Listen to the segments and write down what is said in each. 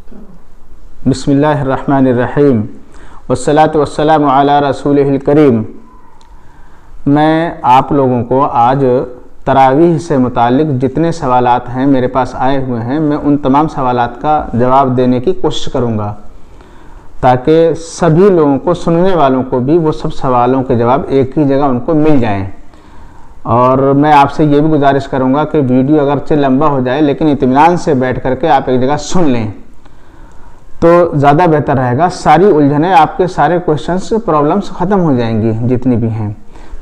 بسم اللہ الرحمن الرحیم والصلاۃ والسلام علی رسولہ الکریم۔ میں آپ لوگوں کو آج تراویح سے متعلق جتنے سوالات ہیں میرے پاس آئے ہوئے ہیں، میں ان تمام سوالات کا جواب دینے کی کوشش کروں گا تاکہ سبھی لوگوں کو، سننے والوں کو بھی وہ سب سوالوں کے جواب ایک ہی جگہ ان کو مل جائیں۔ اور میں آپ سے یہ بھی گزارش کروں گا کہ ویڈیو اگرچہ لمبا ہو جائے لیکن اطمینان سے بیٹھ کر کے آپ ایک جگہ سن لیں تو زیادہ بہتر رہے گا۔ ساری الجھنیں، آپ کے سارے کوشچنس، پرابلمس ختم ہو جائیں گی جتنی بھی ہیں۔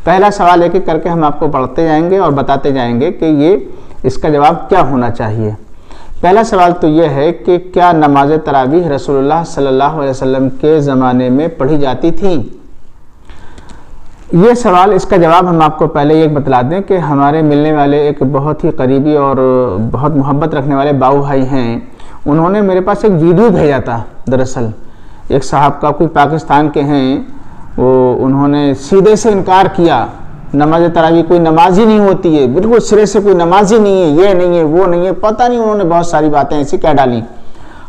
پہلا سوال ایک ایک کر کے ہم آپ کو پڑھتے جائیں گے اور بتاتے جائیں گے کہ اس کا جواب کیا ہونا چاہیے۔ پہلا سوال تو یہ ہے کہ کیا نماز تراویح رسول اللہ صلی اللہ علیہ وسلم کے زمانے میں پڑھی جاتی تھی؟ یہ سوال، اس کا جواب ہم آپ کو پہلے یہ بتلا دیں کہ ہمارے ملنے والے ایک بہت ہی قریبی اور بہت محبت رکھنے والے باؤ بھائی ہیں، انہوں نے میرے پاس ایک ویڈیو بھیجا تھا۔ دراصل ایک صاحب کا، کوئی پاکستان کے ہیں، انہوں نے سیدھے سے انکار کیا، نماز تراویح کوئی نماز ہی نہیں ہوتی ہے، بالکل سرے سے کوئی نماز ہی نہیں ہے، یہ نہیں ہے، وہ نہیں ہے، پتہ نہیں انہوں نے بہت ساری باتیں ایسی کہہ ڈالی۔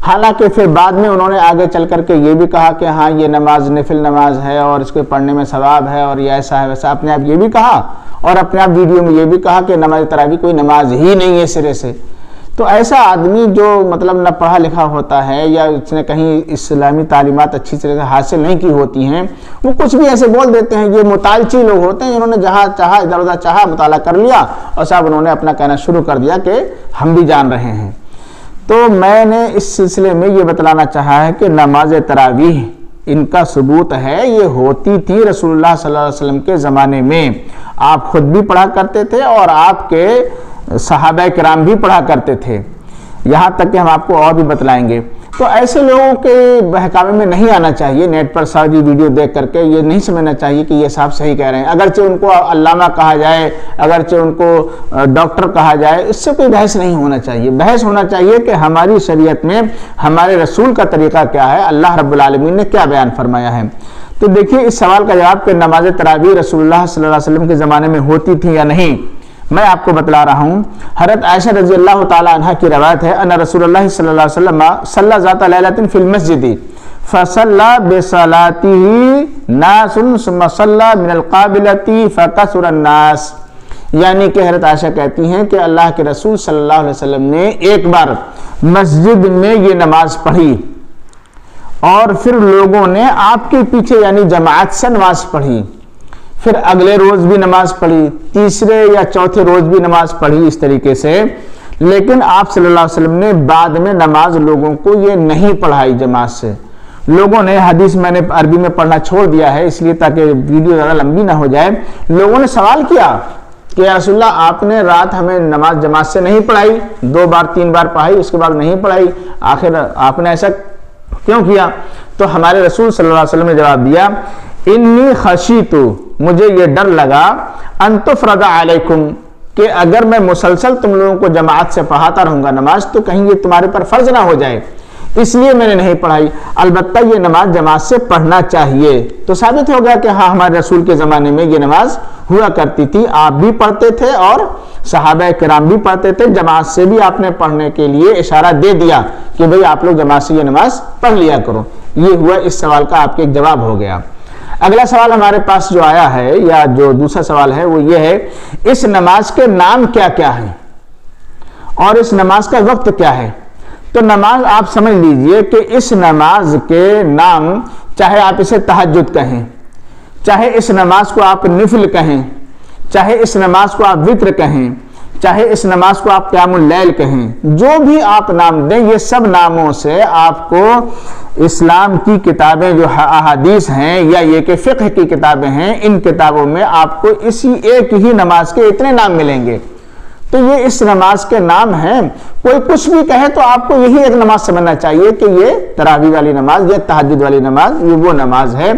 حالانکہ پھر بعد میں انہوں نے آگے چل کر کے یہ بھی کہا کہ ہاں یہ نماز نفل نماز ہے اور اس کے پڑھنے میں ثواب ہے اور یہ ایسا ہے ویسا، اپنے آپ یہ بھی کہا اور اپنے آپ ویڈیو میں یہ بھی کہا کہ نماز تراویح کوئی نماز ہی نہیں ہے سرے سے۔ تو ایسا آدمی جو مطلب نہ پڑھا لکھا ہوتا ہے یا اس نے کہیں اسلامی تعلیمات اچھی طرح سے حاصل نہیں کی ہوتی ہیں، وہ کچھ بھی ایسے بول دیتے ہیں۔ یہ مطالچی لوگ ہوتے ہیں، انہوں نے جہاں چاہا ادھر ادھر چاہا مطالعہ کر لیا اور صاحب انہوں نے اپنا کہنا شروع کر دیا کہ ہم بھی جان رہے ہیں۔ تو میں نے اس سلسلے میں یہ بتلانا چاہا ہے کہ نماز تراویح ان کا ثبوت ہے، یہ ہوتی تھی رسول اللہ صلی اللہ علیہ وسلم کے زمانے میں۔ آپ خود بھی پڑھا کرتے تھے اور آپ کے صحابہ کرام بھی پڑھا کرتے تھے، یہاں تک کہ ہم آپ کو اور بھی بتلائیں گے۔ تو ایسے لوگوں کے بہکاوے میں نہیں آنا چاہیے، نیٹ پر ساری ویڈیو دیکھ کر کے یہ نہیں سمجھنا چاہیے کہ یہ صاحب صحیح کہہ رہے ہیں، اگرچہ ان کو علامہ کہا جائے، اگرچہ ان کو ڈاکٹر کہا جائے، اس سے کوئی بحث نہیں ہونا چاہیے۔ بحث ہونا چاہیے کہ ہماری شریعت میں ہمارے رسول کا طریقہ کیا ہے، اللہ رب العالمین نے کیا بیان فرمایا ہے۔ تو دیکھیے اس سوال کا جواب کہ نماز تراویح رسول اللہ صلی اللہ علیہ وسلم کے زمانے میں ہوتی تھی یا نہیں، میں آپ کو بتلا رہا ہوں۔ حضرت عائشہ رضی اللہ تعالی عنہ کی روایت ہے، ان رسول اللہ صلی اللہ علیہ وسلم صلی ذات لیلۃ فی المسجد فصلی بصلاته ناس ثم صلی من القابلة فکثر الناس، یعنی کہ حضرت عائشہ کہتی ہیں کہ اللہ کے رسول صلی اللہ علیہ وسلم نے ایک بار مسجد میں یہ نماز پڑھی اور پھر لوگوں نے آپ کے پیچھے یعنی جماعت سے نماز پڑھی، پھر اگلے روز بھی نماز پڑھی، تیسرے یا چوتھے روز بھی نماز پڑھی، اس طریقے سے۔ لیکن آپ صلی اللہ علیہ وسلم نے بعد میں نماز لوگوں کو یہ نہیں پڑھائی جماعت سے۔ لوگوں نے، حدیث میں نے عربی میں پڑھنا چھوڑ دیا ہے اس لیے تاکہ ویڈیو زیادہ لمبی نہ ہو جائے، لوگوں نے سوال کیا کہ یا رسول اللہ آپ نے رات ہمیں نماز جماعت سے نہیں پڑھائی، 2 بار 3 بار پڑھائی، اس کے بعد نہیں پڑھائی، آخر آپ نے ایسا کیوں کیا؟ تو ہمارے رسول صلی اللہ علیہ وسلم نے جواب دیا، انی خشیت، مجھے یہ ڈر لگا، ان تفرض علیکم، کہ اگر میں مسلسل تم لوگوں کو جماعت سے پڑھاتا رہوں گا نماز تو کہیں یہ تمہارے پر فرض نہ ہو جائے، اس لیے میں نے نہیں پڑھائی۔ البتہ یہ نماز جماعت سے پڑھنا چاہیے۔ تو ثابت ہو گیا کہ ہاں ہمارے رسول کے زمانے میں یہ نماز ہوا کرتی تھی، آپ بھی پڑھتے تھے اور صحابہ کرام بھی پڑھتے تھے، جماعت سے بھی آپ نے پڑھنے کے لیے اشارہ دے دیا کہ بھئی آپ لوگ جماعت سے یہ نماز پڑھ لیا کرو۔ یہ ہوا اس سوال کا آپ کے ایک جواب ہو گیا۔ اگلا سوال ہمارے پاس جو آیا ہے یا جو دوسرا سوال ہے وہ یہ ہے، اس نماز کے نام کیا کیا ہیں اور اس نماز کا وقت کیا ہے؟ تو نماز آپ سمجھ لیجئے کہ اس نماز کے نام، چاہے آپ اسے تہجد کہیں، چاہے اس نماز کو آپ نفل کہیں، چاہے اس نماز کو آپ وتر کہیں، چاہے اس نماز کو آپ قیام اللیل کہیں، جو بھی آپ نام دیں، یہ سب ناموں سے آپ کو اسلام کی کتابیں جو احادیث ہیں یا یہ کہ فقہ کی کتابیں ہیں، ان کتابوں میں آپ کو اسی ایک ہی نماز کے اتنے نام ملیں گے۔ تو یہ اس نماز کے نام ہیں، کوئی کچھ بھی کہے تو آپ کو یہی ایک نماز سمجھنا چاہیے کہ یہ تراویح والی نماز یا تہجد والی نماز یہ وہ نماز ہے۔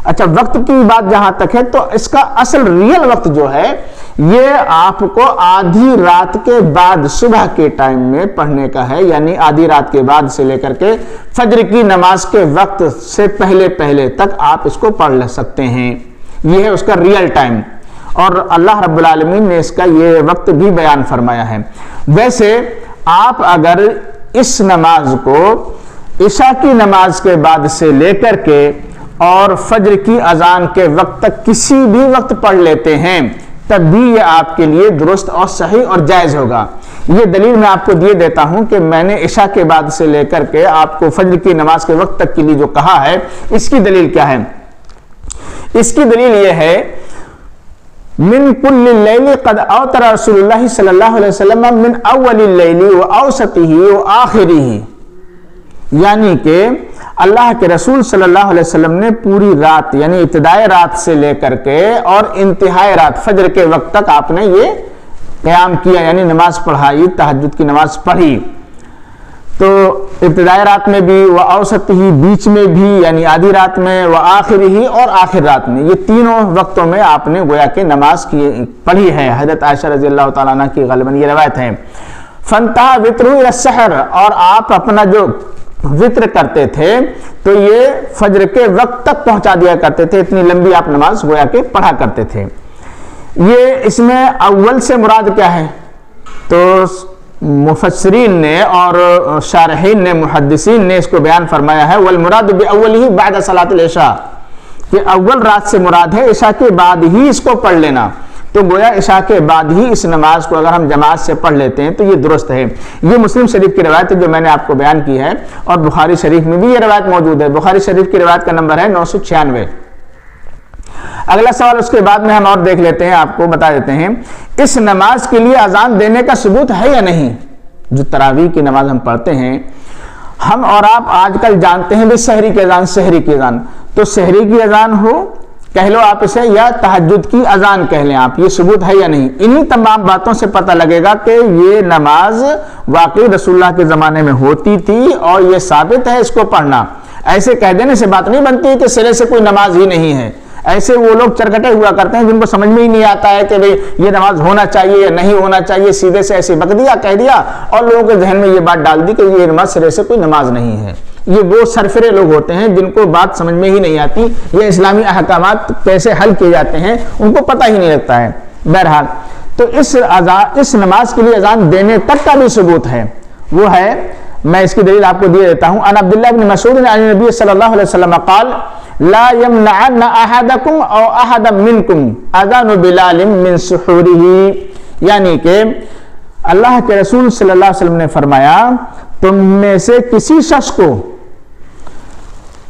اچھا، وقت کی بات جہاں تک ہے تو اس کا اصل ریئل وقت جو ہے یہ آپ کو آدھی رات کے بعد صبح کے ٹائم میں پڑھنے کا ہے، یعنی آدھی رات کے بعد سے لے کر کے فجر کی نماز کے وقت سے پہلے تک آپ اس کو پڑھ سکتے ہیں، یہ ہے اس کا ریئل ٹائم۔ اور اللہ رب العالمین نے اس کا یہ وقت بھی بیان فرمایا ہے۔ ویسے آپ اگر اس نماز کو عشاء کی نماز کے بعد سے لے کر کے اور فجر کی اذان کے وقت تک کسی بھی وقت پڑھ لیتے ہیں تب بھی یہ آپ کے لیے درست اور صحیح اور جائز ہوگا۔ یہ دلیل میں آپ کو دیے دیتا ہوں کہ میں نے عشاء کے بعد سے لے کر کے آپ کو فجر کی نماز کے وقت تک کے لیے جو کہا ہے، اس کی دلیل کیا ہے؟ اس کی دلیل یہ ہے، من کل اللیل قد اوتر رسول اللہ صلی اللہ علیہ وسلم من اول اللیل واوسطہ وآخرہ، یعنی کہ اللہ کے رسول صلی اللہ علیہ وسلم نے پوری رات یعنی ابتدائے رات سے لے کر کے اور انتہائی رات فجر کے وقت تک آپ نے یہ قیام کیا، یعنی نماز پڑھائی، تہجد کی نماز پڑھی۔ تو ابتدائی رات میں بھی، اوسط ہی بیچ میں بھی یعنی آدھی رات میں، آخر ہی اور آخر رات میں، یہ تینوں وقتوں میں آپ نے گویا کہ نماز پڑھی ہے۔ حضرت عائشہ رضی اللہ تعالیٰ عنہ کی غالباً یہ روایت ہے۔ فانتہا وطرہ الی السحر، اور آپ اپنا جو وطر کرتے تھے تو یہ فجر کے وقت تک پہنچا دیا کرتے تھے، اتنی لمبی آپ نماز گویا کہ پڑھا کرتے تھے۔ یہ اس میں اول سے مراد کیا ہے؟ تو مفسرین نے اور شارحین نے، محدثین نے اس کو بیان فرمایا ہے، والمراد بأولہ بعد صلاۃ العشاء، کہ اول رات سے مراد ہے عشاء کے بعد ہی اس کو پڑھ لینا۔ تو گویا عشاء کے بعد ہی اس نماز کو اگر ہم جماعت سے پڑھ لیتے ہیں تو یہ درست ہے۔ یہ مسلم شریف کی روایت ہے جو میں نے آپ کو بیان کی ہے، اور بخاری شریف میں بھی یہ روایت موجود ہے۔ بخاری شریف کی روایت کا نمبر ہے 996۔ اگلا سوال اس کے بعد میں ہم اور دیکھ لیتے ہیں، آپ کو بتا دیتے ہیں، اس نماز کے لیے اذان دینے کا ثبوت ہے یا نہیں؟ جو تراویح کی نماز ہم پڑھتے ہیں، ہم اور آپ آج کل جانتے ہیں بھی سحری کی اذان، سحری کی اذان، تو سحری کی اذان ہو کہہ لو آپ اسے، یا تہجد کی اذان کہہ لیں آپ، یہ ثبوت ہے یا نہیں؟ انہی تمام باتوں سے پتہ لگے گا کہ یہ نماز واقعی رسول اللہ کے زمانے میں ہوتی تھی اور یہ ثابت ہے اس کو پڑھنا۔ ایسے کہہ دینے سے بات نہیں بنتی کہ سرے سے کوئی نماز ہی نہیں ہے۔ ایسے وہ لوگ چرکٹے ہوا کرتے ہیں جن کو سمجھ میں ہی نہیں آتا ہے کہ بھئی یہ نماز ہونا چاہیے یا نہیں ہونا چاہیے، سیدھے سے ایسے بک دیا، کہہ دیا، اور لوگوں کے ذہن میں یہ بات ڈال دی کہ یہ نماز سرے سے کوئی نماز نہیں ہے۔ یہ وہ سرفرے لوگ ہوتے ہیں جن کو بات سمجھ میں ہی نہیں آتی، یہ اسلامی احکامات کیسے حل کیے جاتے ہیں ان کو پتہ ہی نہیں لگتا ہے۔ بہرحال تو اس نماز کے لیے اذان دینے تک کا بھی ثبوت ہے، وہ ہے، میں اس کی دلیل آپ کو دے دیتا ہوں۔ ان عبداللہ بن مسعود عن النبی صلی اللہ علیہ وسلم قال لا يمنعن احدكم او احدا منكم اذان بلال من سحوره، یعنی کہ اللہ کے رسول صلی اللہ علیہ وسلم نے فرمایا تم میں سے کسی شخص کو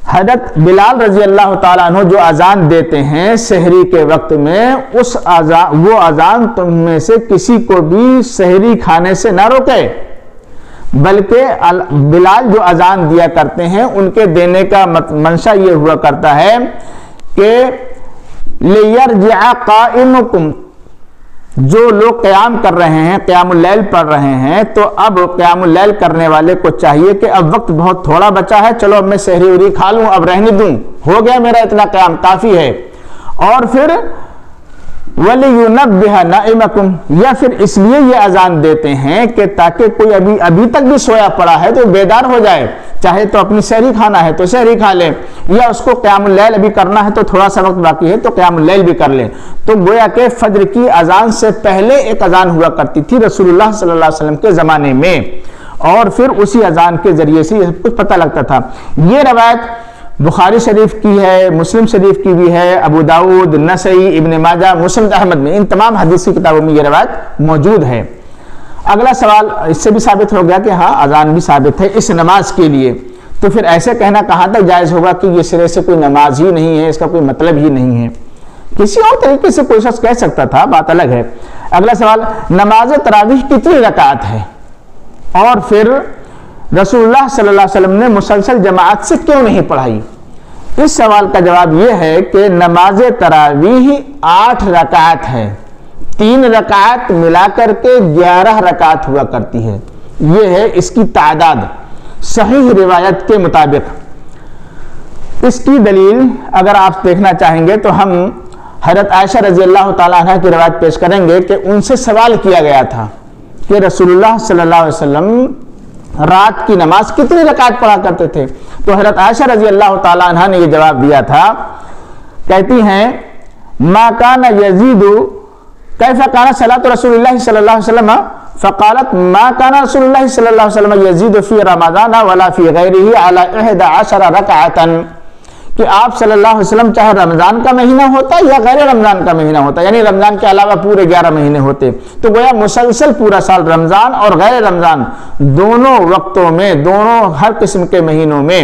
حضرت بلال رضی اللہ تعالیٰ عنہ جو اذان دیتے ہیں سحری کے وقت میں، وہ اذان تم میں سے کسی کو بھی سحری کھانے سے نہ روکے، بلکہ بلال جو اذان دیا کرتے ہیں ان کے دینے کا منشا یہ ہوا کرتا ہے کہ لِيَرْجِعَ قَائِمُكُمْ، جو لوگ قیام کر رہے ہیں، قیام اللیل پڑھ رہے ہیں، تو اب قیام اللیل کرنے والے کو چاہیے کہ اب وقت بہت تھوڑا بچا ہے، چلو اب میں سحری وری کھا لوں، اب رہنے دوں، ہو گیا میرا اتنا قیام کافی ہے۔ اور پھر وَلِيُنَبِّهَ نَائِمَكُمْ، یا پھر اس لیے یہ اذان دیتے ہیں کہ تاکہ کوئی ابھی تک بھی سویا پڑا ہے تو بیدار ہو جائے، چاہے تو اپنی سحری کھانا ہے تو سحری کھا لے، یا اس کو قیام اللیل ابھی کرنا ہے تو تھوڑا سا وقت باقی ہے تو قیام اللیل بھی کر لے۔ تو گویا کہ فجر کی اذان سے پہلے ایک اذان ہوا کرتی تھی رسول اللہ صلی اللہ علیہ وسلم کے زمانے میں، اور پھر اسی اذان کے ذریعے سے یہ سب کچھ پتہ لگتا تھا۔ یہ روایت بخاری شریف کی ہے، مسلم شریف کی بھی ہے، ابو داؤد، نسائی، ابن ماجہ، مسند احمد میں، ان تمام حدیثی کتابوں میں یہ روایت موجود ہے۔ اگلا سوال اس سے بھی ثابت ہو گیا کہ ہاں اذان بھی ثابت ہے اس نماز کے لیے، تو پھر ایسے کہنا کہاں تک جائز ہوگا کہ یہ سرے سے کوئی نماز ہی نہیں ہے، اس کا کوئی مطلب ہی نہیں ہے؟ کسی اور طریقے سے کوئی شخص کہہ سکتا تھا، بات الگ ہے۔ اگلا سوال، نماز تراویح کتنی رکعت ہے، اور پھر رسول اللہ صلی اللہ علیہ وسلم نے مسلسل جماعت سے کیوں نہیں پڑھائی؟ اس سوال کا جواب یہ ہے کہ نماز تراویح 8 رکعت ہے، 3 رکعت ملا کر کے 11 رکعت ہوا کرتی ہے، یہ ہے اس کی تعداد صحیح روایت کے مطابق۔ اس کی دلیل اگر آپ دیکھنا چاہیں گے تو ہم حضرت عائشہ رضی اللہ تعالیٰ عنہ کی روایت پیش کریں گے کہ ان سے سوال کیا گیا تھا کہ رسول اللہ صلی اللہ علیہ وسلم رات کی نماز کتنی رکعت پڑھا کرتے تھے؟ تو حضرت عائشہ رضی اللہ تعالیٰ عنہ نے یہ جواب دیا تھا، کہتی ہیں ما کان یزید کیف کان صلاۃ رسول اللہ صلی اللہ علیہ وسلم فقالت ما كان رسول الله صلی اللہ علیہ وسلم يزيد في رمضان ولا في غيره على 11 ركعة، کہ آپ صلی اللہ علیہ وسلم چاہے رمضان کا مہینہ ہوتا یا غیر رمضان کا مہینہ ہوتا، یعنی رمضان کے علاوہ پورے 11 مہینے ہوتے، تو گویا مسلسل پورا سال رمضان اور غیر رمضان دونوں وقتوں میں، دونوں ہر قسم کے مہینوں میں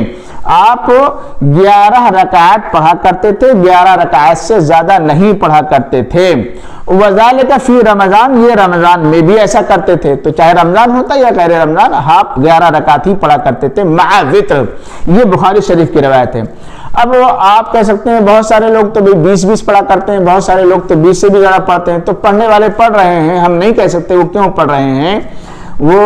آپ 11 رکعات پڑھا کرتے تھے، 11 رکعات سے زیادہ نہیں پڑھا کرتے تھے۔ وذالک فی رمضان، یہ رمضان میں بھی ایسا کرتے تھے، تو چاہے رمضان ہوتا یا غیر رمضان آپ 11 رکعات ہی پڑھا کرتے تھے مع وتر۔ یہ بخاری شریف کی روایت ہے۔ اب آپ کہہ سکتے ہیں بہت سارے لوگ تو 20 پڑھا کرتے ہیں، بہت سارے لوگ تو 20 سے بھی زیادہ پڑھتے ہیں، تو پڑھنے والے پڑھ رہے ہیں، ہم نہیں کہہ سکتے وہ کیوں پڑھ رہے ہیں، وہ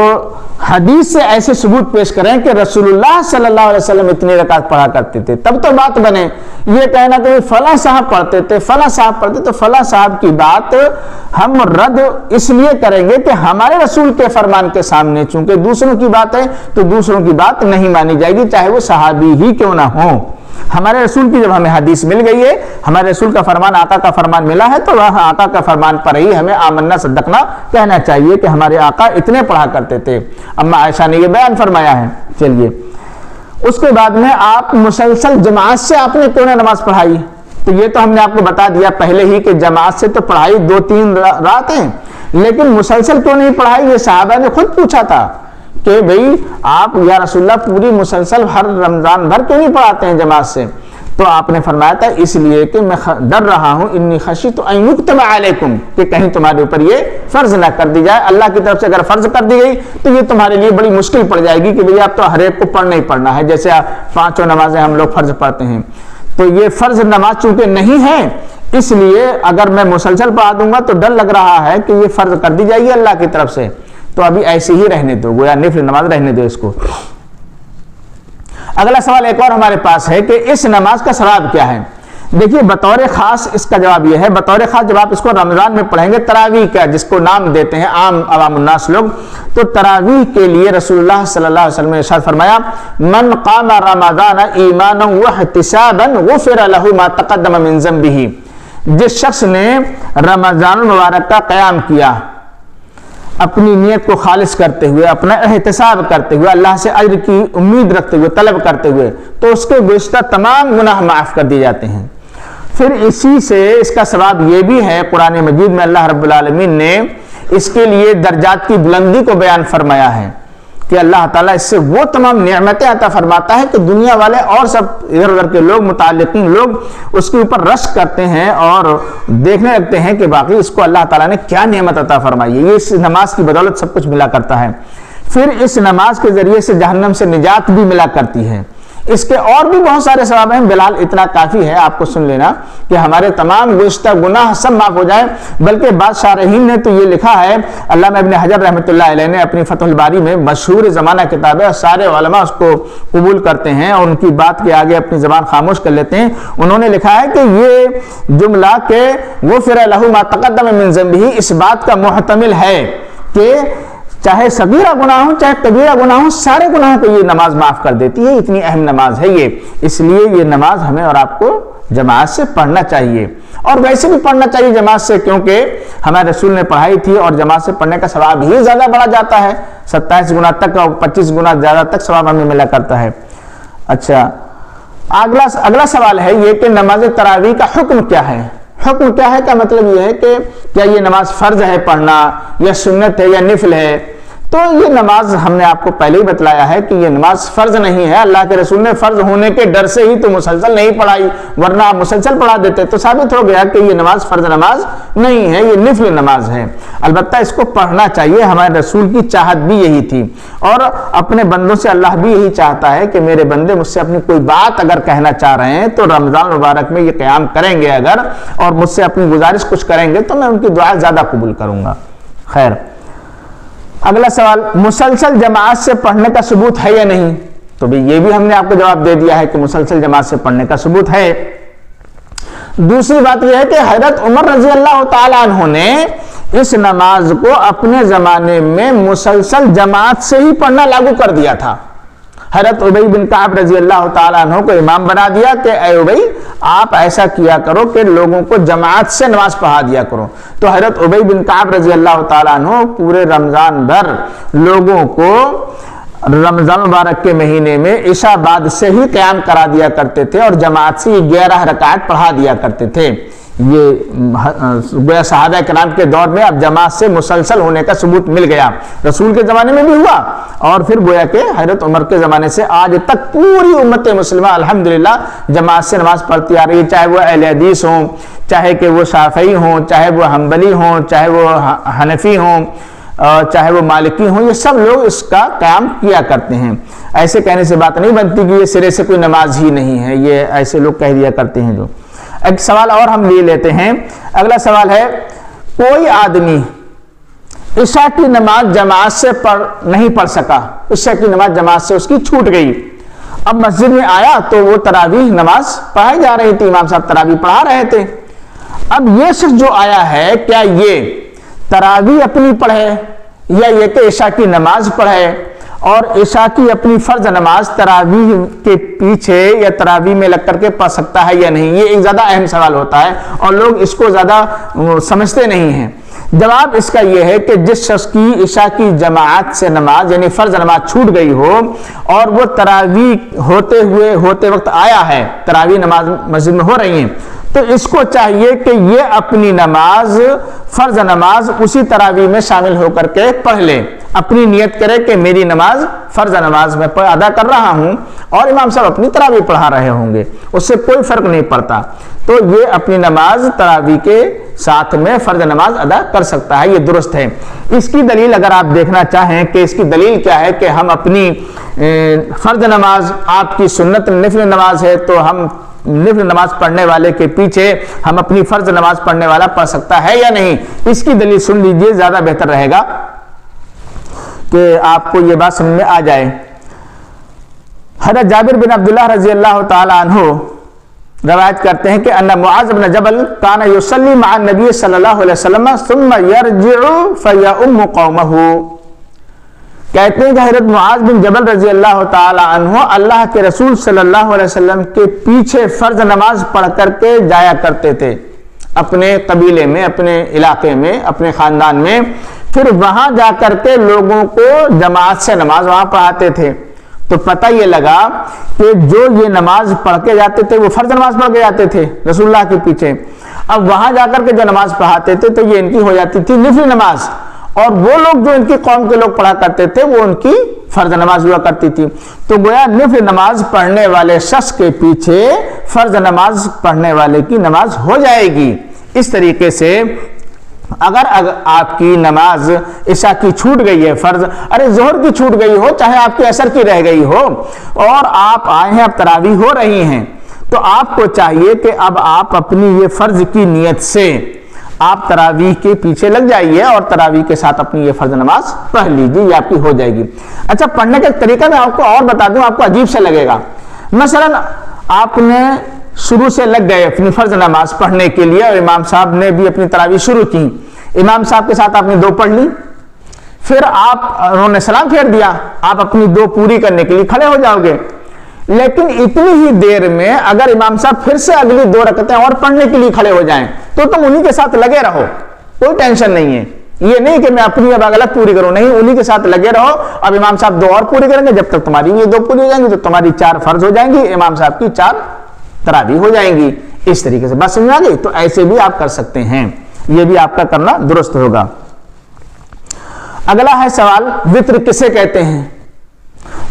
حدیث سے ایسے ثبوت پیش کریں کہ رسول اللہ صلی اللہ علیہ وسلم اتنی رکعت پڑھا کرتے تھے، تب تو بات بنے۔ یہ کہنا کہ فلاں صاحب پڑھتے تھے، فلاں صاحب پڑھتے، تو فلاں صاحب کی بات ہم رد اس لیے کریں گے کہ ہمارے رسول کے فرمان کے سامنے چونکہ دوسروں کی بات ہے تو دوسروں کی بات نہیں مانی جائے گی، چاہے وہ صحابی ہی کیوں نہ ہوں۔ ہمارے رسول کی جب ہمیں حدیث مل گئی ہے، ہمارے رسول کا فرمان، آقا کا فرمان ملا ہے، تو وہ آقا کا فرمان پر ہی ہمیں آمنا صدقنا کہنا چاہیے کہ ہمارے آقا اتنے پڑھا کرتے تھے۔ اما عائشہ نے یہ بیان فرمایا ہے۔ چلیے اس کے بعد میں آپ مسلسل جماعت سے آپ نے کیوں نہ نماز پڑھائی؟ تو یہ تو ہم نے آپ کو بتا دیا پہلے ہی کہ جماعت سے تو پڑھائی 2-3 راتیں، لیکن مسلسل کیوں نہیں پڑھائی؟ یہ صحابہ نے خود پوچھا تھا کہ بھئی آپ یا رسول اللہ پوری مسلسل ہر رمضان بھر کیوں نہیں پڑھاتے ہیں جماعت سے؟ تو آپ نے فرمایا تھا اس لیے کہ میں ڈر رہا ہوں، انی خشیت ان یکتب علیکم، کہ کہیں تمہارے اوپر یہ فرض نہ کر دی جائے۔ اللہ کی طرف سے اگر فرض کر دی گئی تو یہ تمہارے لیے بڑی مشکل پڑ جائے گی کہ بھئی آپ تو ہر ایک کو پڑھنا ہی پڑھنا ہے، جیسے 5 نمازیں ہم لوگ فرض پڑھتے ہیں، تو یہ فرض نماز چونکہ نہیں ہے، اس لیے اگر میں مسلسل پڑھا دوں گا تو ڈر لگ رہا ہے کہ یہ فرض کر دی جائے گی اللہ کی طرف سے، تو ابھی ایسے ہی رہنے دو، گویا نفل نماز رہنے دو اس کو۔ اگلا سوال ایک اور ہمارے پاس ہے کہ اس نماز کا ثواب کیا ہے؟ دیکھیے بطور خاص اس کا جواب یہ ہے، بطور خاص جب آپ اس کو رمضان میں پڑھیں گے، تراویح کا جس کو نام دیتے ہیں عام عوام الناس لوگ، تو تراویح کے لیے رسول اللہ صلی اللہ علیہ وسلم نے ارشاد فرمایا من قام رمضان ایمانا واحتسابا غفر له ما تقدم من ذنبه، جس شخص نے رمضان المبارک کا قیام کیا اپنی نیت کو خالص کرتے ہوئے، اپنا احتساب کرتے ہوئے، اللہ سے اجر کی امید رکھتے ہوئے، طلب کرتے ہوئے، تو اس کے گزشتہ تمام گناہ معاف کر دیے جاتے ہیں۔ پھر اسی سے اس کا ثواب یہ بھی ہے، قرآن مجید میں اللہ رب العالمین نے اس کے لیے درجات کی بلندی کو بیان فرمایا ہے کہ اللہ تعالیٰ اس سے وہ تمام نعمتیں عطا فرماتا ہے کہ دنیا والے اور سب ادھر ادھر کے لوگ، متعلقین لوگ اس کے اوپر رشک کرتے ہیں اور دیکھنے لگتے ہیں کہ باقی اس کو اللہ تعالیٰ نے کیا نعمت عطا فرمائی ہے، یہ اس نماز کی بدولت سب کچھ ملا کرتا ہے۔ پھر اس نماز کے ذریعے سے جہنم سے نجات بھی ملا کرتی ہے۔ اس کے اور بھی بہت سارے ثواب ہیں، بلال اتنا کافی ہے آپ کو سن لینا کہ ہمارے تمام گزشتہ گناہ سب معاف ہو جائیں۔ بلکہ بعض شارحین نے تو یہ لکھا ہے، علامہ ابن حجر رحمۃ اللہ علیہ نے اپنی فتح الباری میں، مشہور زمانہ کتاب ہے اور سارے علماء اس کو قبول کرتے ہیں اور ان کی بات کے آگے اپنی زبان خاموش کر لیتے ہیں، انہوں نے لکھا ہے کہ یہ جملہ کہ غفر لہ ما تقدم من ذنبہ اس بات کا محتمل ہے کہ چاہے صغیرہ گناہ ہو چاہے کبیرہ گناہ ہو، سارے گناہوں کو یہ نماز معاف کر دیتی ہے، اتنی اہم نماز ہے یہ، اس لیے یہ نماز ہمیں اور آپ کو جماعت سے پڑھنا چاہیے، اور ویسے بھی پڑھنا چاہیے جماعت سے، کیونکہ ہمارے رسول نے پڑھائی تھی اور جماعت سے پڑھنے کا ثواب ہی زیادہ بڑھا جاتا ہے، 27 گنا تک اور 25 گنا زیادہ تک ثواب ہمیں ملا کرتا ہے۔ اچھا اگلا سوال ہے یہ کہ نماز تراویح کا حکم کیا ہے؟ حکم کیا ہے کا مطلب یہ ہے کہ کیا یہ نماز فرض ہے پڑھنا یا سنت ہے یا نفل ہے؟ تو یہ نماز ہم نے آپ کو پہلے ہی بتلایا ہے کہ یہ نماز فرض نہیں ہے، اللہ کے رسول نے فرض ہونے کے ڈر سے ہی تو مسلسل نہیں پڑھائی، ورنہ آپ مسلسل پڑھا دیتے تو ثابت ہو گیا کہ یہ نماز فرض نماز نہیں ہے، یہ نفل نماز ہے۔ البتہ اس کو پڑھنا چاہیے، ہمارے رسول کی چاہت بھی یہی تھی، اور اپنے بندوں سے اللہ بھی یہی چاہتا ہے کہ میرے بندے مجھ سے اپنی کوئی بات اگر کہنا چاہ رہے ہیں تو رمضان مبارک میں یہ قیام کریں گے اگر، اور مجھ سے اپنی گزارش کچھ کریں گے تو میں ان کی دعا زیادہ قبول کروں گا۔ خیر، اگلا سوال، مسلسل جماعت سے پڑھنے کا ثبوت ہے یا نہیں؟ تو بھی یہ بھی ہم نے آپ کو جواب دے دیا ہے کہ مسلسل جماعت سے پڑھنے کا ثبوت ہے۔ دوسری بات یہ ہے کہ حضرت عمر رضی اللہ تعالیٰ عنہ نے اس نماز کو اپنے زمانے میں مسلسل جماعت سے ہی پڑھنا لاگو کر دیا تھا۔ حضرت ابی بن کعب رضی اللہ تعالیٰ عنہ کو امام بنا دیا کہ اے ابی آپ ایسا کیا کرو کہ لوگوں کو جماعت سے نماز پڑھا دیا کرو۔ تو حضرت ابی بن کعب رضی اللہ تعالیٰ عنہ پورے رمضان بھر لوگوں کو رمضان مبارک کے مہینے میں عشاء بعد سے ہی قیام کرا دیا کرتے تھے اور جماعت سے 11 رکعت پڑھا دیا کرتے تھے۔ یہ گویا صحابہ کرام کے دور میں اب جماعت سے مسلسل ہونے کا ثبوت مل گیا، رسول کے زمانے میں بھی ہوا اور پھر گویا کہ حضرت عمر کے زمانے سے آج تک پوری امت مسلمہ الحمدللہ جماعت سے نماز پڑھتی آ رہی ہے، چاہے وہ اہل حدیث ہوں، چاہے کہ وہ شافعی ہوں، چاہے وہ حنبلی ہوں، چاہے وہ حنفی ہوں، چاہے وہ مالکی ہوں، یہ سب لوگ اس کا قیام کیا کرتے ہیں۔ ایسے کہنے سے بات نہیں بنتی کہ یہ سرے سے کوئی نماز ہی نہیں ہے، یہ ایسے لوگ کہہ دیا کرتے ہیں۔ جو ایک سوال اور ہم لے لیتے ہیں، اگلا سوال ہے، کوئی آدمی عشاء کی نماز جماعت سے نہیں پڑھ سکا، عشاء کی نماز جماعت سے اس کی چھوٹ گئی، اب مسجد میں آیا تو وہ تراویح نماز پڑھائی جا رہی تھی، امام صاحب تراویح پڑھا رہے تھے، اب یہ شخص جو آیا ہے کیا یہ تراویح اپنی پڑھے یا یہ کہ عشاء کی نماز پڑھے، اور عشاء کی اپنی فرض نماز تراویح کے پیچھے یا تراویح میں لگ کر کے پڑھ سکتا ہے یا نہیں؟ یہ ایک زیادہ اہم سوال ہوتا ہے اور لوگ اس کو زیادہ سمجھتے نہیں ہیں۔ جواب اس کا یہ ہے کہ جس شخص کی عشاء کی جماعت سے نماز یعنی فرض نماز چھوٹ گئی ہو اور وہ تراویح ہوتے وقت آیا ہے، تراویح نماز مسجد میں ہو رہی ہیں، تو اس کو چاہیے کہ یہ اپنی نماز فرض نماز اسی تراویح میں شامل ہو کر کے پڑھ لے، اپنی نیت کرے کہ میری نماز فرض نماز میں ادا کر رہا ہوں اور امام صاحب اپنی تراویح پڑھا رہے ہوں گے، اس سے کوئی فرق نہیں پڑتا، تو یہ اپنی نماز تراویح کے ساتھ میں فرض نماز ادا کر سکتا ہے، یہ درست ہے۔ اس کی دلیل اگر آپ دیکھنا چاہیں کہ اس کی دلیل کیا ہے کہ ہم اپنی فرض نماز، آپ کی سنت نفل نماز ہے تو ہم نفل نماز پڑھنے والے کے پیچھے ہم اپنی فرض نماز پڑھنے والا پڑھ سکتا ہے یا نہیں، اس کی دلیل سن لیجئے، زیادہ بہتر رہے گا کہ آپ کو یہ بات سمجھ میں آ جائے۔ حضرت جابر بن عبداللہ رضی اللہ تعالی عنہ روایت کرتے ہیں کہ ان معاذ بن جبل کان یصلی مع النبی صلی اللہ علیہ وسلم ثم یرجع فیؤم قومہ، کہتے ہیں کہ حضرت معاذ بن جبل رضی اللہ تعالی عنہ اللہ کے رسول صلی اللہ علیہ وسلم کے پیچھے فرض نماز پڑھ کر کے جایا کرتے تھے، اپنے قبیلے میں، اپنے علاقے میں، اپنے خاندان میں، پھر وہاں جا کر کے لوگوں کو جماعت سے نماز وہاں پڑھاتے تھے، تو پتہ یہ لگا کہ جو یہ نماز پڑھ کے جاتے تھے وہ فرض نماز پڑھ کے جاتے تھے رسول اللہ کے پیچھے، اب وہاں جا کر کے جو نماز پڑھاتے تھے تو یہ ان کی ہو جاتی تھی نفل نماز، اور وہ لوگ جو ان کی قوم کے لوگ پڑھا کرتے تھے وہ ان کی فرض نماز ہوا کرتی تھی، تو گویا نفل نماز پڑھنے والے شخص کے پیچھے فرض نماز پڑھنے والے کی نماز ہو جائے گی۔ اس طریقے سے اگر آپ کی نماز عشاء کی چھوٹ گئی ہے، فرض ظہر کی چھوٹ گئی ہو، چاہے آپ کی عصر کی رہ گئی ہو، اور آپ آئے ہیں اب تراویح ہو رہی ہیں، تو آپ کو چاہیے کہ اب آپ اپنی یہ فرض کی نیت سے آپ تراویح کے پیچھے لگ جائیے اور تراویح کے ساتھ اپنی یہ فرض نماز پڑھ لیجیے، یہ آپ کی ہو جائے گی۔ اچھا، پڑھنے کا طریقہ میں آپ کو اور بتا دوں، آپ کو عجیب سے لگے گا۔ مثلا آپ نے شروع سے لگ گئے اپنی فرض نماز پڑھنے کے لیے اور امام صاحب نے بھی اپنی تراویح شروع کی، امام صاحب کے ساتھ آپ نے 2 پڑھ لی، پھر انہوں نے سلام پھیر دیا، آپ اپنی 2 پوری کرنے کے لیے کھڑے ہو جاؤ گے، لیکن اتنی ہی دیر میں اگر امام صاحب پھر سے اگلی 2 رکعتیں اور پڑھنے کے لیے کھڑے ہو جائیں تو تم انہی کے ساتھ لگے رہو، کوئی ٹینشن نہیں ہے، یہ نہیں کہ میں اپنی اب الگ پوری کروں، نہیں، انہی کے ساتھ لگے رہو، اب امام صاحب 2 اور پوری کریں گے، جب تک تمہاری یہ 2 پوری ہو جائیں گی تو تمہاری 4 فرض ہو جائیں گی، امام صاحب کی 4 تراویح ہو جائیں گی۔ اس طریقے سے بات سمجھ آ گئی؟ تو ایسے بھی آپ کر سکتے ہیں، یہ بھی آپ کا کرنا درست ہوگا۔ اگلا ہے سوال، وتر کسے کہتے ہیں،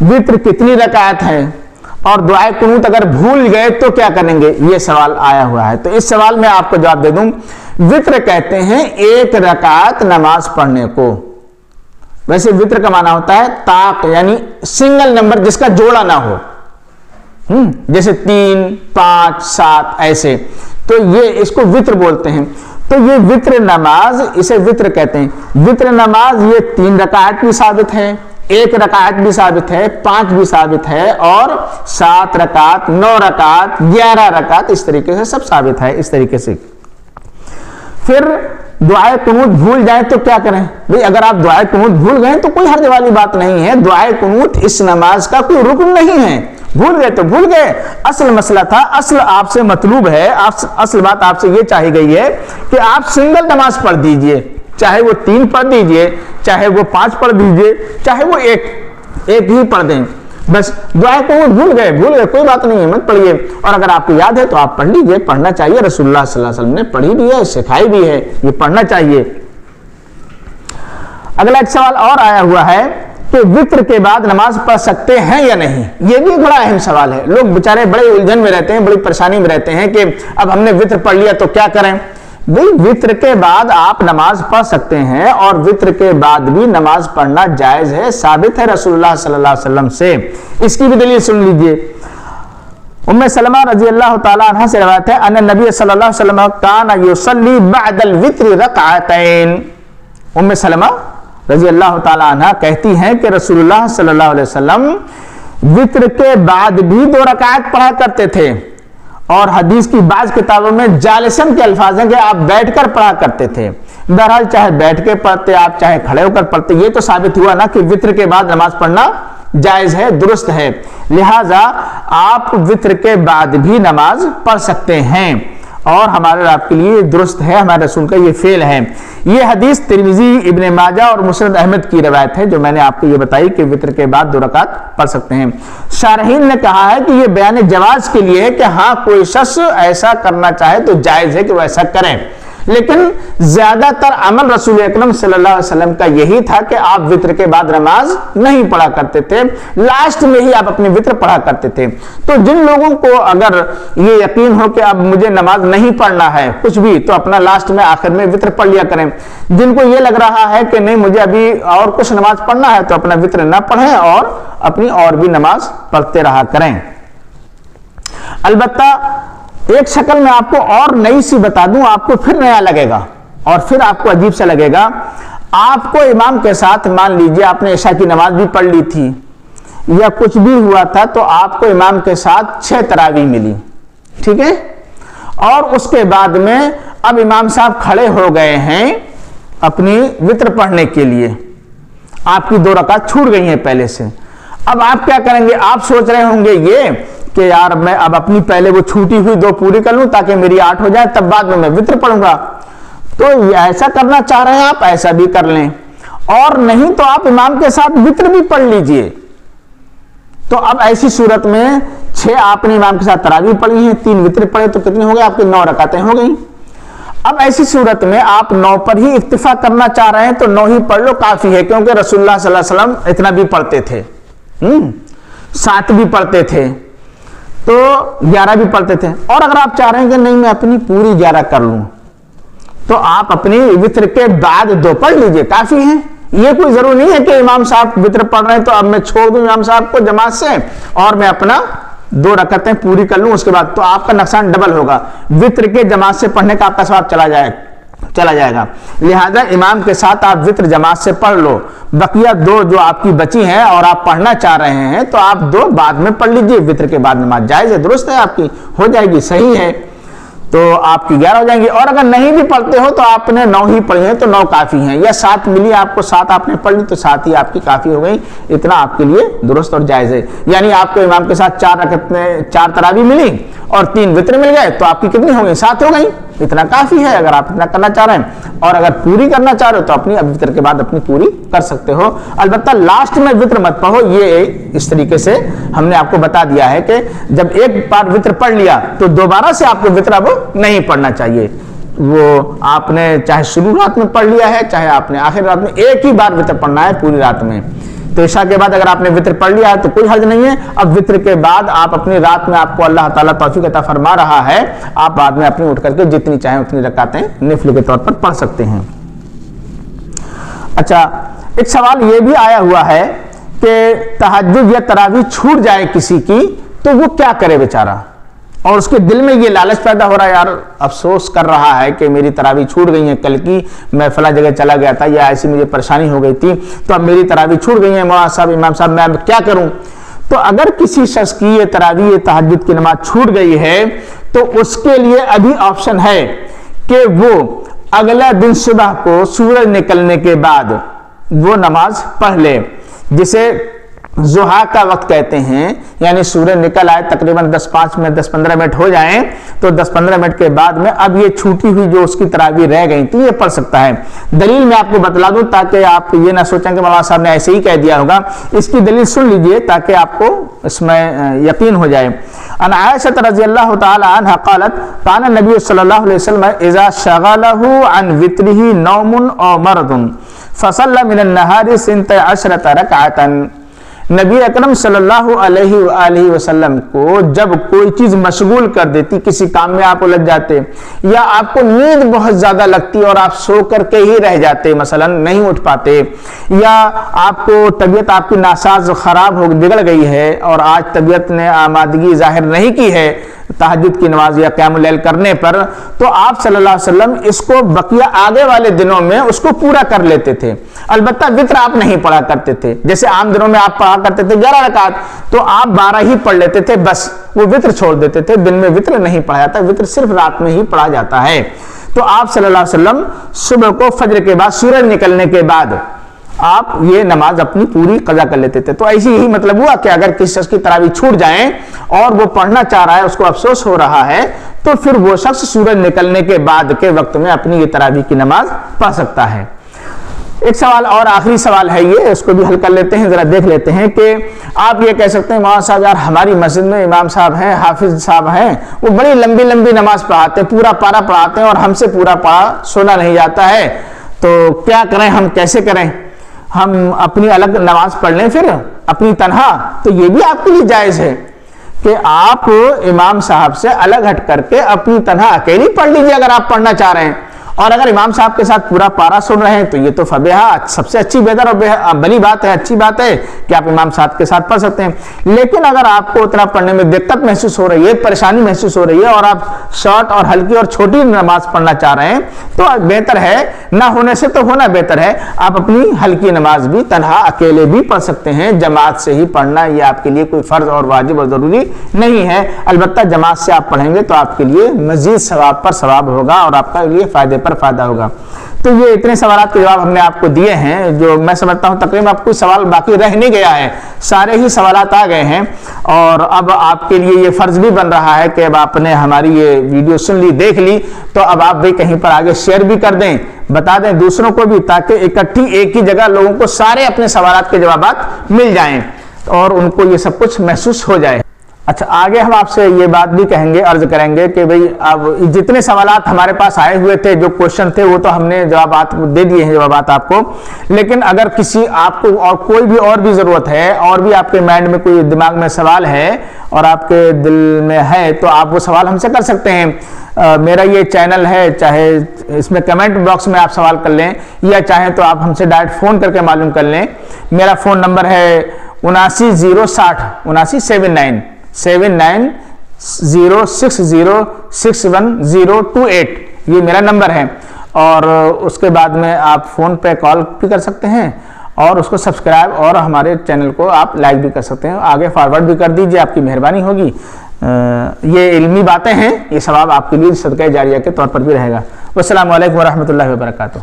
وتر کتنی رکعت ہے، اور دعائے قنوت اگر بھول گئے تو کیا کریں گے، یہ سوال آیا ہوا ہے۔ تو اس سوال میں آپ کو جواب دے دوں، وتر کہتے ہیں 1 رکعت نماز پڑھنے کو۔ ویسے وتر کا معنی ہوتا ہے طاق، یعنی سنگل نمبر جس کا جوڑا نہ ہو، جیسے 3، 5، 7 ایسے، تو یہ اس کو وتر بولتے ہیں۔ تو یہ وتر نماز، اسے وتر کہتے ہیں۔ وتر نماز یہ 3 رکعت بھی ثابت ہے، 1 رکعت بھی ثابت ہے، 5 بھی ثابت ہے، اور 7 رکعت، 9 رکعت، 11 رکعت، اس طریقے سے سب ثابت ہے۔ اس طریقے سے پھر دعائے قنوت بھول جائیں تو کیا کریں؟ بھئی اگر آپ دعائے قنوت بھول گئے تو کوئی حرج والی بات نہیں ہے، دعائے قنوت اس نماز کا کوئی رکن نہیں ہے، بھول گئے تو بھول گئے، اصل مسئلہ تھا، اصل آپ سے مطلوب ہے، اصل بات آپ سے یہ چاہی گئی ہے کہ آپ سنگل نماز پڑھ دیجئے، چاہے وہ 3 پڑھ دیجئے، چاہے وہ 5 پڑھ دیجئے، چاہے وہ ایک ہی پڑھ دیں، بس دعا کو وہ بھول گئے کوئی بات نہیں ہے، مت پڑھیے، اور اگر آپ کو یاد ہے تو آپ پڑھ لیجئے، پڑھنا چاہیے، رسول اللہ صلی اللہ علیہ وسلم نے پڑھی بھی ہے، سکھائی بھی ہے، یہ پڑھنا چاہیے۔ اگلا ایک سوال اور آیا ہوا ہے کہ وتر کے بعد نماز پڑھ سکتے ہیں یا نہیں، یہ بھی بڑا اہم سوال ہے، لوگ بیچارے بڑے الجھن میں رہتے ہیں، بڑی پریشانی میں رہتے ہیں کہ اب ہم نے وتر پڑھ لیا تو کیا کریں۔ بھئی وتر کے بعد آپ نماز پڑھ سکتے ہیں، اور وتر کے بعد بھی نماز پڑھنا جائز ہے، ثابت ہے رسول اللہ صلی اللہ علیہ وسلم سے، اس کی بھی دلیل سن لیجئے۔ ام سلمہ رضی اللہ تعالی عنہ سے روایت ہے ان نبی صلی اللہ علیہ وسلم کان یصلی بعد الوتر رکعتین، ام سلمہ رضی اللہ تعالی عنہ کہتی ہیں کہ رسول اللہ صلی اللہ علیہ وسلم وتر کے بعد بھی 2 رکعت پڑھا کرتے تھے، اور حدیث کی بعض کتابوں میں جالسن کے الفاظ ہیں کہ آپ بیٹھ کر پڑھا کرتے تھے۔ بہرحال چاہے بیٹھ کے پڑھتے آپ، چاہے کھڑے ہو کر پڑھتے، یہ تو ثابت ہوا نا کہ وتر کے بعد نماز پڑھنا جائز ہے، درست ہے، لہٰذا آپ وتر کے بعد بھی نماز پڑھ سکتے ہیں، اور ہمارے آپ کے لیے درست ہے، ہمارے رسول کا یہ فعل ہے۔ یہ حدیث ترمذی، ابن ماجہ اور مسند احمد کی روایت ہے، جو میں نے آپ کو یہ بتائی کہ وتر کے بعد 2 رکعت پڑھ سکتے ہیں۔ شارحین نے کہا ہے کہ یہ بیان جواز کے لیے ہے کہ ہاں کوئی شخص ایسا کرنا چاہے تو جائز ہے کہ وہ ایسا کریں، لیکن زیادہ تر عمل رسول اکرم صلی اللہ علیہ وسلم کا یہی تھا کہ آپ وتر کے بعد نماز نہیں پڑھا کرتے تھے، لاسٹ میں ہی آپ اپنی وتر پڑھا کرتے تھے۔ تو جن لوگوں کو اگر یہ یقین ہو کہ اب مجھے نماز نہیں پڑھنا ہے کچھ بھی، تو اپنا لاسٹ میں آخر میں وتر پڑھ لیا کریں۔ جن کو یہ لگ رہا ہے کہ نہیں مجھے ابھی اور کچھ نماز پڑھنا ہے، تو اپنا وتر نہ پڑھیں اور اپنی اور بھی نماز پڑھتے رہا کریں۔ البتہ ایک شکل میں آپ کو اور نئی سی بتا دوں، آپ کو پھر نیا لگے گا اور پھر آپ کو عجیب سا لگے گا۔ آپ کو امام کے ساتھ، مان لیجئے آپ نے عشاء کی نماز بھی پڑھ لی تھی یا کچھ بھی ہوا تھا، تو آپ کو امام کے ساتھ 6 تراویح ملی، ٹھیک ہے، اور اس کے بعد میں اب امام صاحب کھڑے ہو گئے ہیں اپنی وتر پڑھنے کے لیے، آپ کی 2 رکعت چھوٹ گئی ہیں پہلے سے۔ اب آپ کیا کریں گے؟ آپ سوچ رہے ہوں گے یہ کہ یار میں اب اپنی پہلے وہ چھوٹی ہوئی 2 پوری کر لوں تاکہ میری 8 ہو جائے، تب بعد میں وتر پڑھوں گا۔ تو ایسا کرنا چاہ رہے ہیں آپ، ایسا بھی کر لیں، اور نہیں تو آپ امام کے ساتھ وتر بھی پڑھ لیجئے۔ تو اب ایسی صورت میں 6 آپ نے امام کے ساتھ تراویح پڑھی ہیں، 3 وتر پڑھے، تو کتنے ہو گئے آپ کے؟ 9 رکعتیں ہو گئیں۔ اب ایسی صورت میں آپ 9 پر ہی اکتفا کرنا چاہ رہے ہیں تو 9 ہی پڑھ لو، کافی ہے، کیونکہ رسول اللہ صلی اللہ علیہ وسلم اتنا بھی پڑھتے تھے، 7 بھی پڑھتے تھے، تو 11 بھی پڑھتے تھے۔ اور اگر آپ چاہ رہے ہیں کہ نہیں میں اپنی پوری 11 کر لوں، تو آپ اپنی وتر کے بعد 2 پڑھ لیجئے، کافی ہیں۔ یہ کوئی ضروری نہیں ہے کہ امام صاحب وتر پڑھ رہے ہیں تو اب میں چھوڑ دوں امام صاحب کو جماعت سے اور میں اپنا 2 رکعتیں پوری کر لوں اس کے بعد، تو آپ کا نقصان ڈبل ہوگا، وتر کے جماعت سے پڑھنے کا آپ کا ثواب چلا جائے گا۔ لہذا امام کے ساتھ آپ وتر جماعت سے پڑھ لو، بقیہ 2 جو آپ کی بچی ہیں اور آپ پڑھنا چاہ رہے ہیں تو آپ 2 بعد میں پڑھ لیجئے، وتر کے بعد نماز جائز ہے، درست ہے، آپ کی ہو جائے گی، صحیح ہے، تو آپ کی 11 ہو جائیں گی۔ اور اگر نہیں بھی پڑھتے ہو تو آپ نے 9 ہی پڑھی ہیں تو 9 کافی ہیں، یا 7 ملی آپ کو، 7 آپ نے پڑھ لی تو 7 ہی آپ کی کافی ہو گئی، اتنا آپ کے لیے درست اور جائز ہے۔ یعنی آپ کو امام کے ساتھ 4 تراویح ملی اور 3 وتر مل گئے تو آپ کی کتنی ہو گئی؟ 7 ہو گئی، اتنا کافی ہے اگر آپ اتنا کرنا چاہ رہے ہیں۔ اور اگر پوری کرنا چاہ رہے ہو تو اپنی وتر کے بعد اپنی پوری کر سکتے ہو، البتہ لاسٹ میں وتر مت پڑھو۔ یہ اس طریقے سے ہم نے آپ کو بتا دیا ہے کہ جب ایک بار وتر پڑھ لیا تو دوبارہ سے آپ کو وتر اب نہیں پڑھنا چاہیے، وہ آپ نے چاہے شروع رات میں پڑھ لیا ہے چاہے آپ نے آخر رات میں، ایک ہی بار وتر پڑھنا ہے پوری رات میں۔ تو عشاء کے بعد اگر آپ نے وتر پڑھ لیا ہے تو کوئی حرج نہیں ہے، اب وتر کے بعد آپ اپنی رات میں، آپ کو اللہ تعالیٰ توفیق عطا فرما رہا ہے، آپ بعد میں اپنی اٹھ کر کے جتنی چاہیں اتنی رکعتیں نفل کے طور پر پڑھ سکتے ہیں۔ اچھا، ایک سوال یہ بھی آیا ہوا ہے کہ تہجد یا تراویح چھوٹ جائے کسی کی تو وہ کیا کرے بیچارہ، اور اس کے دل میں یہ لالچ پیدا ہو رہا ہے، یار افسوس کر رہا ہے کہ میری تراویح چھوٹ گئی ہیں، کل کی میں فلاں جگہ چلا گیا تھا یا ایسی مجھے پریشانی ہو گئی تھی تو اب میری تراویح چھوٹ گئی ہیں، مولانا صاحب، امام صاحب، میں اب کیا کروں؟ تو اگر کسی شخص کی یہ تراویح تہجد کی نماز چھوٹ گئی ہے تو اس کے لیے ابھی آپشن ہے کہ وہ اگلا دن صبح کو سورج نکلنے کے بعد وہ نماز پڑھ لے، جسے ضحیٰ کا وقت کہتے ہیں، یعنی سورج نکل آئے تقریباً 10-15 منٹ ہو جائیں تو 10-15 منٹ کے بعد میں اب یہ چھوٹی ہوئی جو اس کی تراویح رہ گئی تھی یہ پڑھ سکتا ہے۔ دلیل میں آپ کو بتلا دوں تاکہ آپ یہ نہ سوچیں کہ مولانا صاحب نے ایسے ہی کہہ دیا ہوگا، اس کی دلیل سن لیجئے تاکہ آپ کو اس میں یقین ہو جائے۔ ان عائشہ رضی اللہ تعالی عنہ قالت کان النبی صلی اللہ علیہ وسلم اذا شغلہ عن وترہ نوم او مرض فصلی من النہار 12 رکعۃ۔ نبی اکرم صلی اللہ علیہ وآلہ وسلم کو جب کوئی چیز مشغول کر دیتی، کسی کام میں آپ الجھ جاتے یا آپ کو نیند بہت زیادہ لگتی اور آپ سو کر کے ہی رہ جاتے، مثلا نہیں اٹھ پاتے، یا آپ کو طبیعت آپ کی ناساز خراب ہو بگڑ گئی ہے اور آج طبیعت نے آمادگی ظاہر نہیں کی ہے تہجد کی نماز یا قیام اللیل کرنے پر، تو آپ صلی اللہ علیہ وسلم اس کو بقیہ آگے والے دنوں میں اس کو پورا کر لیتے تھے۔ البتہ وتر آپ نہیں پڑھا کرتے تھے، جیسے عام دنوں میں آپ پڑھا کرتے تھے 11 رکعت، تو آپ 12 ہی پڑھ لیتے تھے، بس وہ وتر چھوڑ دیتے تھے، دن میں وتر نہیں پڑھا جاتا، وتر صرف رات میں ہی پڑھا جاتا ہے۔ تو آپ صلی اللہ علیہ وسلم صبح کو فجر کے بعد، سورج نکلنے کے بعد آپ یہ نماز اپنی پوری قضا کر لیتے تھے۔ تو ایسی ہی مطلب ہوا کہ اگر کسی شخص کی تراویح چھوٹ جائیں اور وہ پڑھنا چاہ رہا ہے، اس کو افسوس ہو رہا ہے، تو پھر وہ شخص سورج نکلنے کے بعد کے وقت میں اپنی یہ تراویح کی نماز پڑھ سکتا ہے۔ ایک سوال اور آخری سوال ہے یہ، اس کو بھی حل کر لیتے ہیں، ذرا دیکھ لیتے ہیں کہ آپ یہ کہہ سکتے ہیں مولانا صاحب یار ہماری مسجد میں امام صاحب ہیں، حافظ صاحب ہیں، وہ بڑی لمبی لمبی نماز پڑھاتے ہیں، پورا پارا پڑھاتے ہیں اور ہم سے پورا پارا سنا نہیں جاتا ہے، تو کیا کریں، ہم کیسے کریں؟ ہم اپنی الگ نماز پڑھ لیں پھر اپنی تنہا؟ تو یہ بھی آپ کے لیے جائز ہے کہ آپ امام صاحب سے الگ ہٹ کر کے اپنی تنہا اکیلی پڑھ لیجیے اگر آپ پڑھنا چاہ رہے ہیں، اور اگر امام صاحب کے ساتھ پورا پارا سن رہے ہیں تو یہ تو فبیہا، سب سے اچھی بہتر اور بڑی بات ہے، اچھی بات ہے کہ آپ امام صاحب کے ساتھ پڑھ سکتے ہیں۔ لیکن اگر آپ کو اتنا پڑھنے میں دقت محسوس ہو رہی ہے، پریشانی محسوس ہو رہی ہے اور آپ شارٹ اور ہلکی اور چھوٹی نماز پڑھنا چاہ رہے ہیں، تو بہتر ہے، نہ ہونے سے تو ہونا بہتر ہے، آپ اپنی ہلکی نماز بھی تنہا اکیلے بھی پڑھ سکتے ہیں، جماعت سے ہی پڑھنا یہ آپ کے لیے کوئی فرض اور واجب اور ضروری نہیں ہے۔ البتہ جماعت سے آپ پڑھیں گے تو آپ کے لیے مزید ثواب پر ثواب ہوگا اور آپ کا لیے فائدے پر فائدہ ہوگا۔ تو یہ اتنے سوالات کے جواب ہم نے آپ کو دیے ہیں، جو میں سمجھتا ہوں تقریباً آپ کوئی سوال باقی رہ نہیں گیا ہے، سارے ہی سوالات آ گئے ہیں، اور اب آپ کے لیے یہ فرض بھی بن رہا ہے کہ اب آپ نے ہماری یہ ویڈیو سن لی، دیکھ لی، تو اب آپ بھی کہیں پر آگے شیئر بھی کر دیں، بتا دیں دوسروں کو بھی، تاکہ اکٹھی ایک ہی جگہ لوگوں کو سارے اپنے سوالات کے جوابات مل جائیں اور ان کو یہ سب کچھ محسوس ہو جائے۔ اچھا، آگے ہم آپ سے یہ بات بھی کہیں گے، عرض کریں گے کہ بھئی اب جتنے سوالات ہمارے پاس آئے ہوئے تھے، جو کوشچن تھے، وہ تو ہم نے جوابات دے دیے ہیں جوابات آپ کو، لیکن اگر کسی آپ کو اور کوئی بھی اور بھی ضرورت ہے، اور بھی آپ کے مائنڈ میں کوئی دماغ میں سوال ہے اور آپ کے دل میں ہے، تو آپ وہ سوال ہم سے کر سکتے ہیں۔ میرا یہ چینل ہے، چاہے اس میں کمنٹ باکس میں آپ سوال کر لیں، یا چاہیں تو آپ ہم سے ڈائریکٹ فون کر کے معلوم کر لیں۔ میرا فون نمبر ہے 7960 7979 7960616028، یہ میرا نمبر ہے، اور اس کے بعد میں آپ فون پہ کال بھی کر سکتے ہیں اور اس کو سبسکرائب اور ہمارے چینل کو آپ لائک بھی کر سکتے ہیں، آگے فارورڈ بھی کر دیجئے، آپ کی مہربانی ہوگی۔ یہ علمی باتیں ہیں، یہ ثواب آپ کے لیے صدقہ جاریہ کے طور پر بھی رہے گا۔ والسلام علیکم ورحمۃ اللہ وبرکاتہ۔